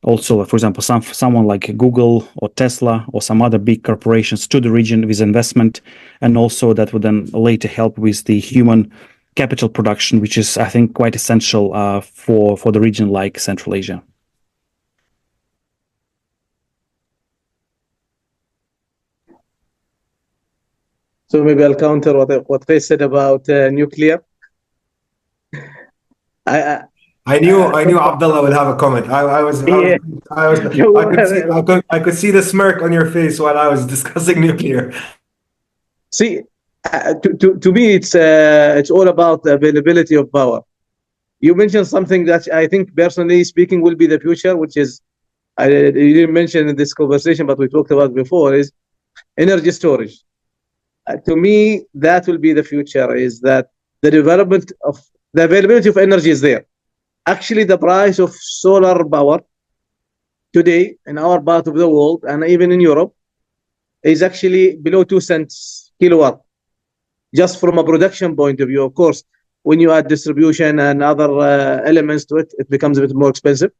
also, for example, someone like Google or Tesla or some other big corporations to the region with investment, and also that would then later help with the human capital production, which is, I think, quite essential for the region like Central Asia. So maybe I'll counter what they said about nuclear. I knew Abdullah would have a comment. I could see the smirk on your face while I was discussing nuclear. See, to me, it's all about the availability of power. You mentioned something that I think, personally speaking, will be the future, which is, you didn't mention in this conversation, but we talked about before, is energy storage. To me, that will be the future, is that the availability of energy is there. Actually, the price of solar power today in our part of the world, and even in Europe, is actually below 2 cents kilowatt, just from a production point of view. Of course, when you add distribution and other elements to it, it becomes a bit more expensive.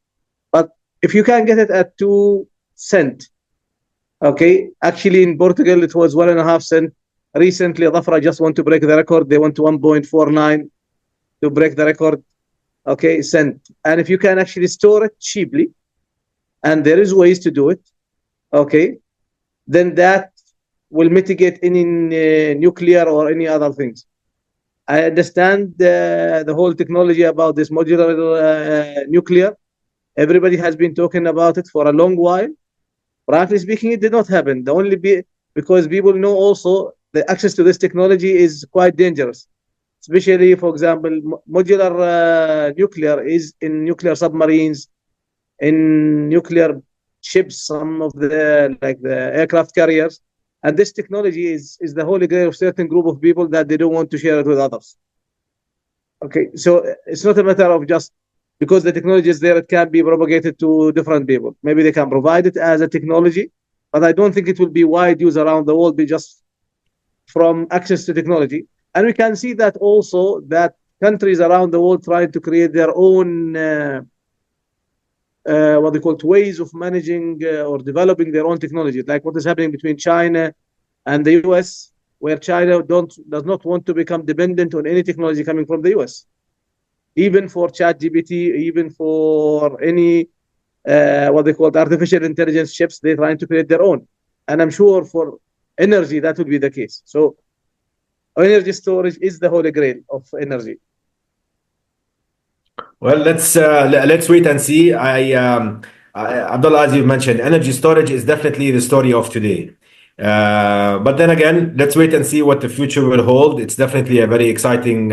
But if you can get it at 2 cents, okay, actually in Portugal, it was 1.5 cents. Recently, Dhafra just want to break the record. They went to 1.49 to break the record. Okay, cent. And if you can actually store it cheaply, and there is ways to do it, okay, then that will mitigate any nuclear or any other things. I understand the whole technology about this modular nuclear. Everybody has been talking about it for a long while. Frankly speaking, it did not happen. Because people know also the access to this technology is quite dangerous. Especially, for example, modular nuclear is in nuclear submarines, in nuclear ships, some of the aircraft carriers. And this technology is the holy grail of certain group of people that they don't want to share it with others. Okay, so it's not a matter of just because the technology is there, it can be propagated to different people. Maybe they can provide it as a technology, but I don't think it will be wide use around the world, be just from access to technology. And we can see that also, that countries around the world trying to create their own what they call ways of managing or developing their own technology, like what is happening between China and the US, where China does not want to become dependent on any technology coming from the US, even for ChatGPT, even for any what they call artificial intelligence chips. They're trying to create their own, and I'm sure for energy that will be the case. So energy storage is the holy grail of energy. Well, let's wait and see. Abdullah, as you mentioned, energy storage is definitely the story of today. But then again, let's wait and see what the future will hold. It's definitely a very exciting,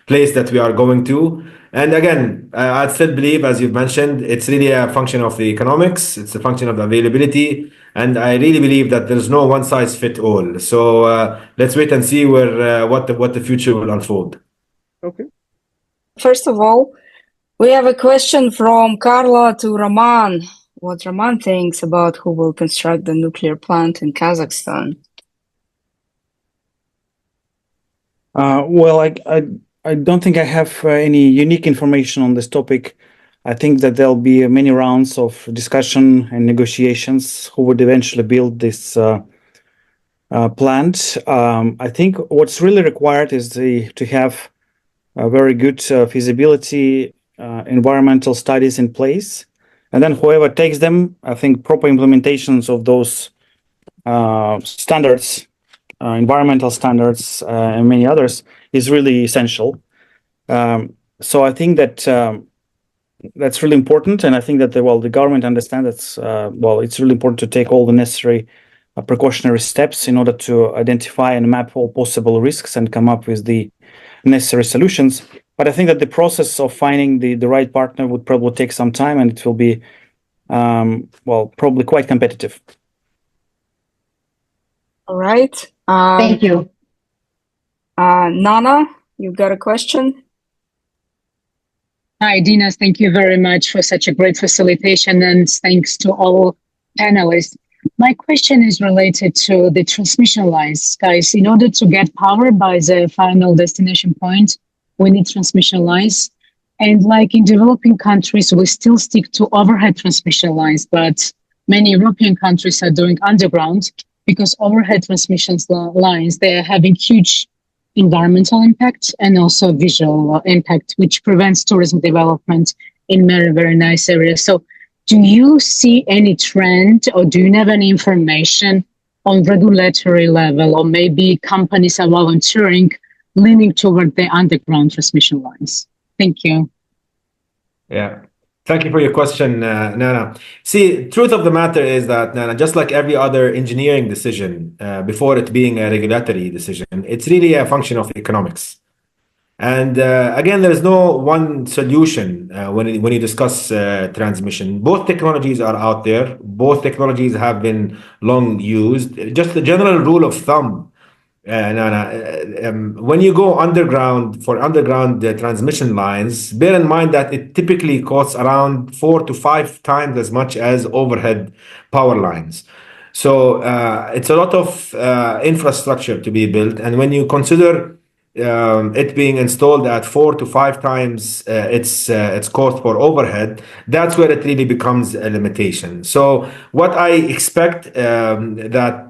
place that we are going to. And again, I still believe, as you've mentioned, it's really a function of the economics. It's a function of the availability, and I really believe that there's no one size fit all. So let's wait and see where what the future will unfold. Okay. First of all, we have a question from Carla to Roman. What Roman thinks about who will construct the nuclear plant in Kazakhstan. Well, I don't think I have any unique information on this topic. I think that there'll be many rounds of discussion and negotiations who would eventually build this plant. I think what's really required is to have a very good feasibility, environmental studies in place. And then whoever takes them, I think proper implementations of those standards, environmental standards, and many others is really essential. So I think that that's really important, and I think that the government understands that it's really important to take all the necessary precautionary steps in order to identify and map all possible risks and come up with the necessary solutions. But I think that the process of finding the right partner would probably take some time, and it will be probably quite competitive. All right. Thank you. Nana, you've got a question? Hi, Dinas. Thank you very much for such a great facilitation, and thanks to all panelists. My question is related to the transmission lines. Guys, in order to get power by the final destination point, we need transmission lines. And like in developing countries, we still stick to overhead transmission lines, but many European countries are doing underground because overhead transmission lines, they are having huge environmental impact and also visual impact, which prevents tourism development in very, very nice areas. So do you see any trend, or do you have any information on regulatory level, or maybe companies are volunteering, leaning toward the underground transmission lines? Thank you. Yeah. Thank you for your question, Nana. See, truth of the matter is that, Nana, just like every other engineering decision, before it being a regulatory decision, it's really a function of economics. And again, there is no one solution when you discuss transmission. Both technologies are out there. Both technologies have been long used. Just the general rule of thumb, when you go underground for underground transmission lines, bear in mind that it typically costs around 4 to 5 times as much as overhead power lines. So it's a lot of infrastructure to be built. And when you consider it being installed at 4 to 5 times its cost for overhead, that's where it really becomes a limitation. So what I expect that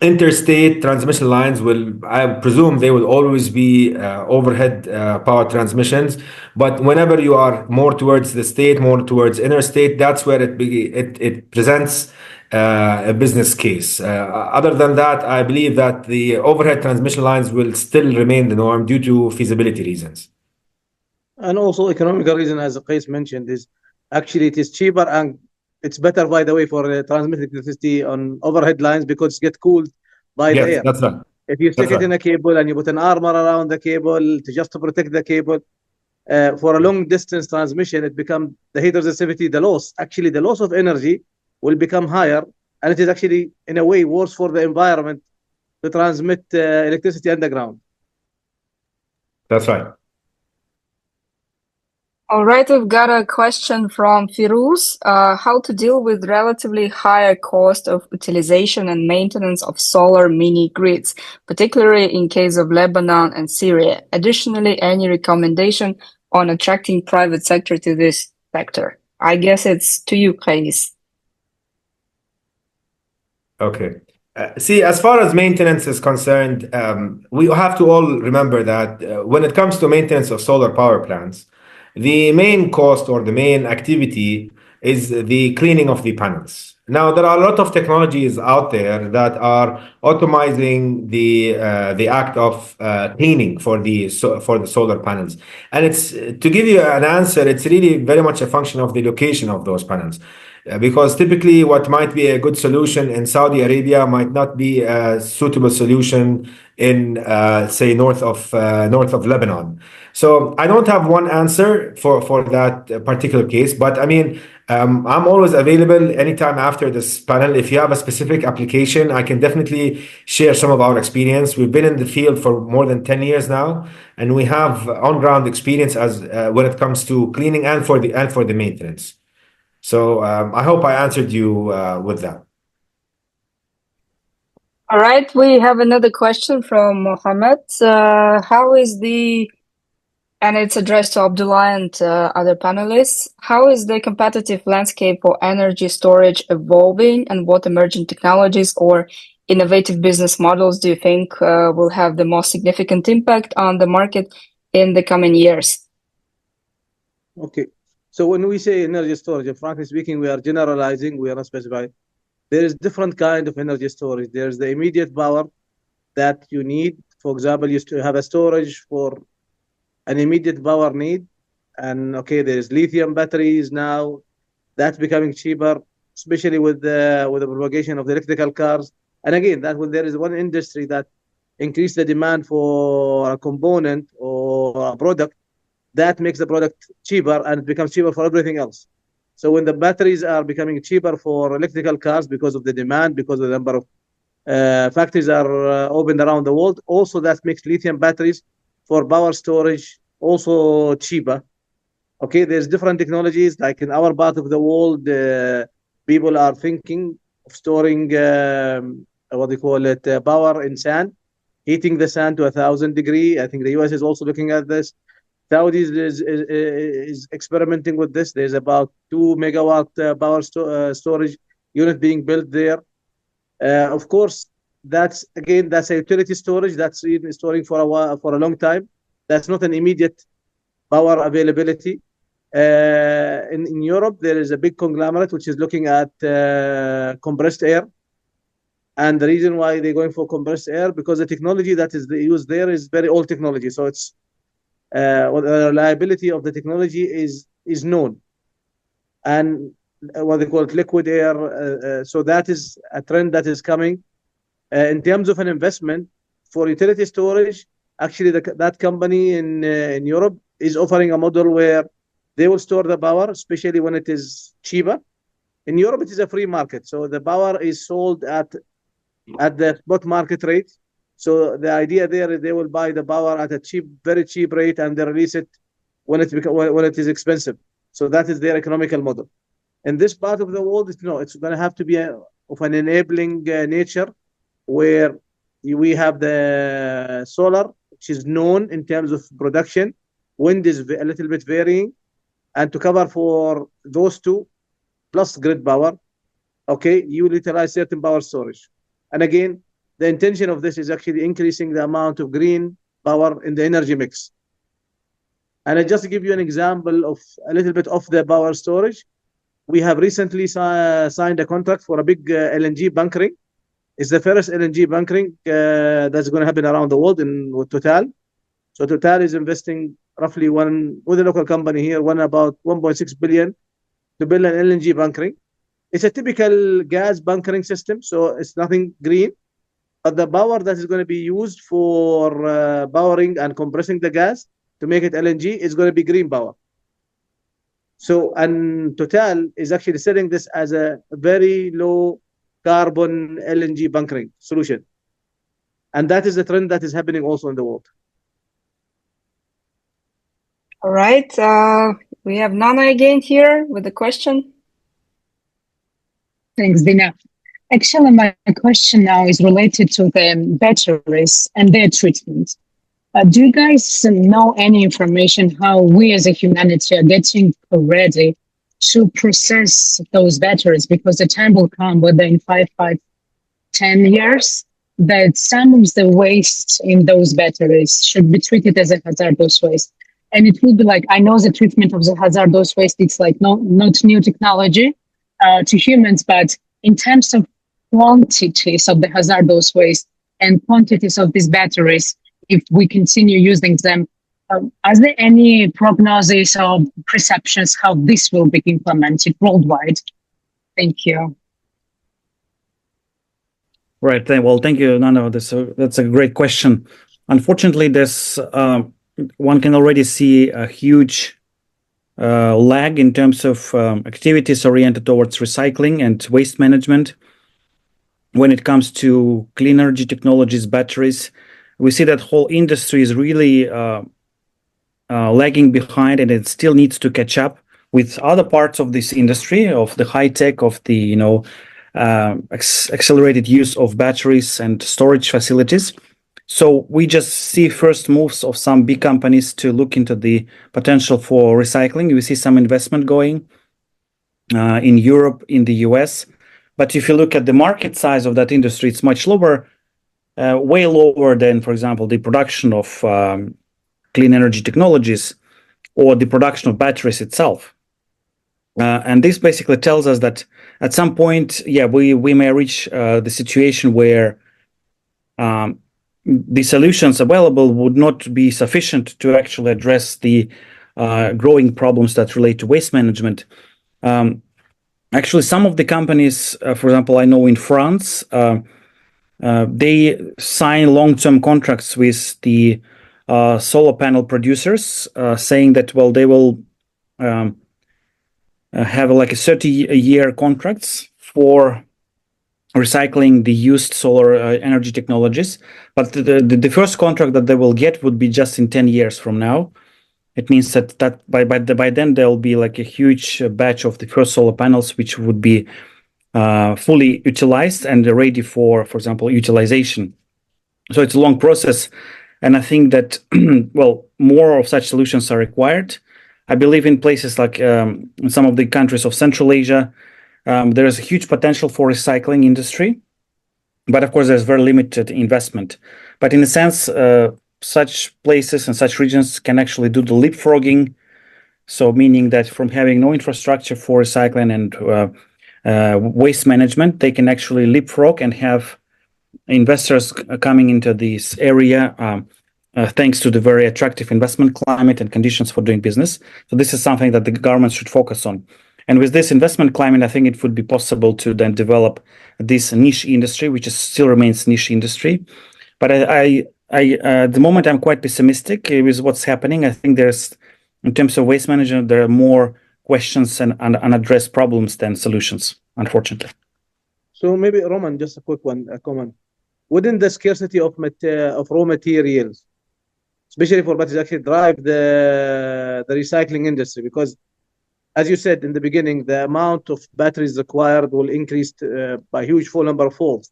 interstate transmission lines I presume they will always be overhead power transmissions, but whenever you are more towards the state, more towards interstate, that's where it presents a business case. Other than that, I believe that the overhead transmission lines will still remain the norm due to feasibility reasons. And also economical reason, as Qais mentioned, is actually it is cheaper and it's better, by the way, for transmitting electricity on overhead lines because it gets cooled by the air. That's right. If you stick it in a cable and you put an armor around the cable to protect the cable, for a long distance transmission, it becomes the heat resistivity, the loss of energy will become higher, and it is actually in a way worse for the environment to transmit electricity underground. That's right. All right, we've got a question from Firuz. How to deal with relatively higher cost of utilization and maintenance of solar mini grids, particularly in case of Lebanon and Syria. Additionally, any recommendation on attracting private sector to this sector? I guess it's to you, Qais. Okay. See, as far as maintenance is concerned, we have to all remember that when it comes to maintenance of solar power plants, the main cost or the main activity is the cleaning of the panels. Now, there are a lot of technologies out there that are automizing the act of cleaning for the solar panels. And it's to give you an answer, it's really very much a function of the location of those panels. because typically what might be a good solution in Saudi Arabia might not be a suitable solution in, say, north of Lebanon. So I don't have one answer for that particular case, but I mean, I'm always available anytime after this panel. If you have a specific application, I can definitely share some of our experience. We've been in the field for more than 10 years now, and we have on-ground experience as when it comes to cleaning and for the maintenance. So I hope I answered you with that. All right, we have another question from Mohammed. And it's addressed to Abdullah and other panelists. How is the competitive landscape for energy storage evolving, and what emerging technologies or innovative business models do you think will have the most significant impact on the market in the coming years? Okay. So when we say energy storage, frankly speaking, we are generalizing, we are not specifying. There is different kind of energy storage. There's the immediate power that you need. For example, you have a storage for an immediate power need. And okay, there's lithium batteries now. That's becoming cheaper, especially with the propagation of the electrical cars. And again, there is one industry that increased the demand for a component or a product that makes the product cheaper, and it becomes cheaper for everything else. So when the batteries are becoming cheaper for electrical cars because of the demand, because of the number of factories are opened around the world, also that makes lithium batteries for power storage also cheaper. Okay, there's different technologies. Like in our part of the world, people are thinking of storing what they call it, power in sand, heating the sand to 1,000 degrees. I think the US is also looking at this. Saudi is experimenting with this. There's about 2 megawatt power storage unit being built there. Of course, that's a utility storage. That's storing for a long time. That's not an immediate power availability. In Europe, there is a big conglomerate which is looking at compressed air. And the reason why they're going for compressed air, because the technology that is used there is very old technology. So it's the reliability of the technology is known. And what they call it liquid air. So that is a trend that is coming. In terms of an investment for utility storage, actually that company in Europe is offering a model where they will store the power, especially when it is cheaper. In Europe, it is a free market. So the power is sold at the spot market rate. So the idea there is they will buy the power at a very cheap rate, and they release it when it is expensive. So that is their economical model. In this part of the world, it's going to have to be of an enabling nature, where we have the solar, which is known in terms of production. Wind is a little bit varying, and to cover for those two, plus grid power, okay, you utilize certain power storage. And again, the intention of this is actually increasing the amount of green power in the energy mix. And I just give you an example of a little bit of the power storage. We have recently signed a contract for a big LNG bunkering. It's the first LNG bunkering that's going to happen around the world with Total. So Total is investing roughly with a local company here, about 1.6 billion to build an LNG bunkering. It's a typical gas bunkering system, so it's nothing green. But the power that is going to be used for powering and compressing the gas to make it LNG is going to be green power. So, and Total is actually selling this as a very low carbon LNG bunkering solution. And that is the trend that is happening also in the world. All right. We have Nana again here with a question. Thanks, Dina. Actually, my question now is related to the batteries and their treatment. Do you guys know any information how we as a humanity are getting ready to process those batteries? Because the time will come within 10 years that some of the waste in those batteries should be treated as a hazardous waste. And it will be like, I know the treatment of the hazardous waste, it's like not new technology to humans, but in terms of quantities of the hazardous waste and quantities of these batteries, if we continue using them, are there any prognosis or perceptions how this will be implemented worldwide? Thank you. Right. Well, thank you, Nano. That's a great question. Unfortunately, there's one can already see a huge lag in terms of activities oriented towards recycling and waste management. When it comes to clean energy technologies, batteries, we see that whole industry is really lagging behind, and it still needs to catch up with other parts of this industry, of the high tech, of the accelerated use of batteries and storage facilities. So we just see first moves of some big companies to look into the potential for recycling. We see some investment going in Europe, in the US. But if you look at the market size of that industry, it's much lower, way lower than, for example, the production of clean energy technologies or the production of batteries itself. And this basically tells us that at some point, we may reach the situation where the solutions available would not be sufficient to actually address the growing problems that relate to waste management. Actually, some of the companies, for example, I know in France, they sign long-term contracts with the solar panel producers, saying that, well, they will have like a 30-year contracts for recycling the used solar energy technologies. But the first contract that they will get would be just in 10 years from now. It means that by then there will be like a huge batch of the first solar panels, which would be fully utilized and ready for example, utilization. So it's a long process. And I think that, well, more of such solutions are required. I believe in places like in some of the countries of Central Asia, there is a huge potential for recycling industry. But of course, there's very limited investment. But in a sense, such places and such regions can actually do the leapfrogging. So meaning that from having no infrastructure for recycling and waste management, they can actually leapfrog and have investors coming into this area thanks to the very attractive investment climate and conditions for doing business. So this is something that the government should focus on. And with this investment climate, I think it would be possible to then develop this niche industry, which still remains niche industry. But I at the moment, I'm quite pessimistic with what's happening. I think there's, in terms of waste management, there are more questions and unaddressed problems than solutions, unfortunately. So maybe, Roman, just a quick one, a comment. Wouldn't the scarcity of raw materials, especially for batteries, actually drive the recycling industry? Because, as you said in the beginning, the amount of batteries required will increase by a huge number of folds.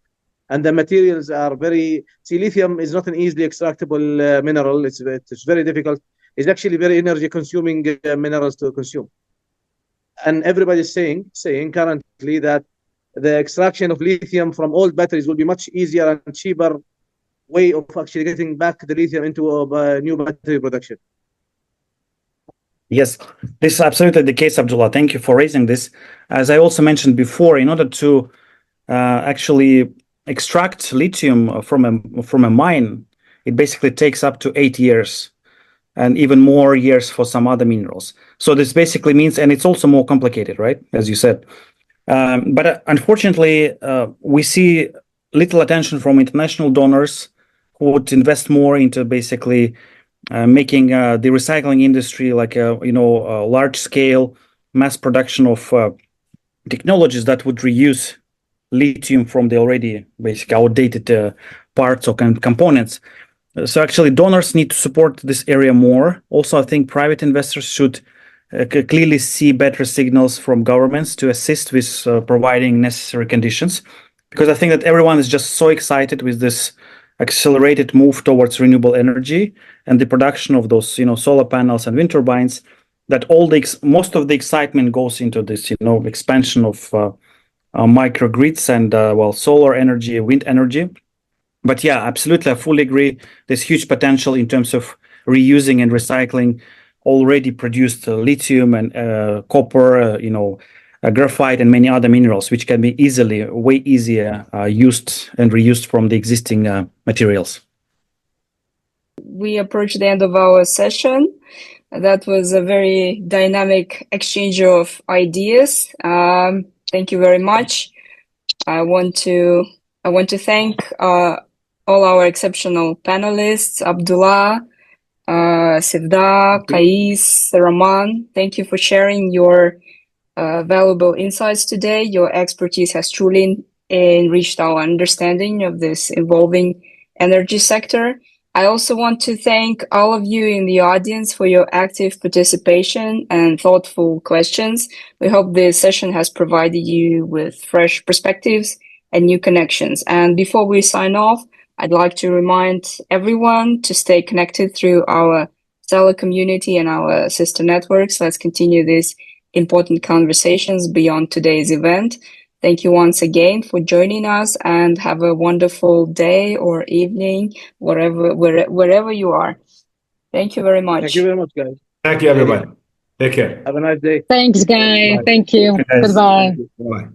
And the materials are lithium is not an easily extractable mineral. It's very difficult. It's actually very energy consuming minerals to consume. And everybody's saying currently that the extraction of lithium from old batteries will be much easier and cheaper way of actually getting back the lithium into a new battery production. Yes, this is absolutely the case, Abdullah. Thank you for raising this. As I also mentioned before, in order to actually extract lithium from a mine, it basically takes up to 8 years, and even more years for some other minerals. So this basically means, and it's also more complicated, right? As you said. But unfortunately, we see little attention from international donors who would invest more into basically making the recycling industry like a large scale mass production of technologies that would reuse lithium from the already basically outdated parts or components. So actually donors need to support this area more. Also, I think private investors should clearly see better signals from governments to assist with providing necessary conditions, because I think that everyone is just so excited with this accelerated move towards renewable energy and the production of those solar panels and wind turbines, that most of the excitement goes into this expansion of microgrids and solar energy, wind energy. But yeah, absolutely, I fully agree. There's huge potential in terms of reusing and recycling already produced lithium and copper, graphite and many other minerals, which can be way easier used and reused from the existing materials. We approach the end of our session. That was a very dynamic exchange of ideas. Thank you very much. I want to thank all our exceptional panelists, Abdullah, Sevda, Qais, Rahman. Thank you for sharing your valuable insights today. Your expertise has truly enriched our understanding of this evolving energy sector. I also want to thank all of you in the audience for your active participation and thoughtful questions. We hope this session has provided you with fresh perspectives and new connections. And before we sign off, I'd like to remind everyone to stay connected through our CELA community and our sister networks. Let's continue these important conversations beyond today's event. Thank you once again for joining us, and have a wonderful day or evening, wherever you are. Thank you very much. Thank you very much, guys. Thank you, everybody. Take care. Have a nice day. Thanks, Guy. Bye. Thank you. Guys. Goodbye. Bye.